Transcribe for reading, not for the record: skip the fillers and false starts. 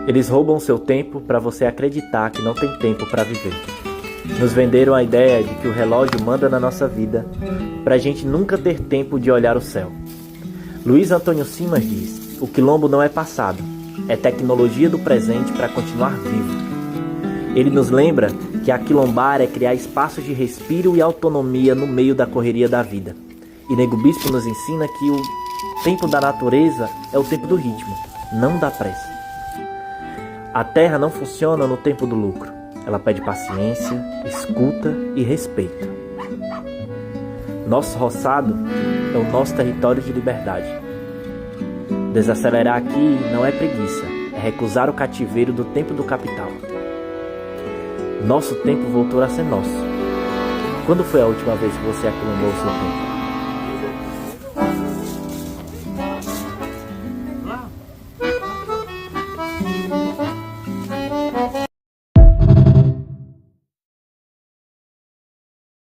Eles roubam seu tempo para você acreditar que não tem tempo para viver. Nos venderam a ideia de que o relógio manda na nossa vida para a gente nunca ter tempo de olhar o céu. Luiz Antônio Simas diz: o quilombo não é passado, é tecnologia do presente para continuar vivo. Ele nos lembra que aquilombar é criar espaços de respiro e autonomia no meio da correria da vida. E Nego Bispo nos ensina que o tempo da natureza é o tempo do ritmo, não da pressa. A terra não funciona no tempo do lucro. Ela pede paciência, escuta e respeito. Nosso roçado é o nosso território de liberdade. Desacelerar aqui não é preguiça, é recusar o cativeiro do tempo do capital. Nosso tempo voltou a ser nosso. Quando foi a última vez que você aquilombou o seu tempo?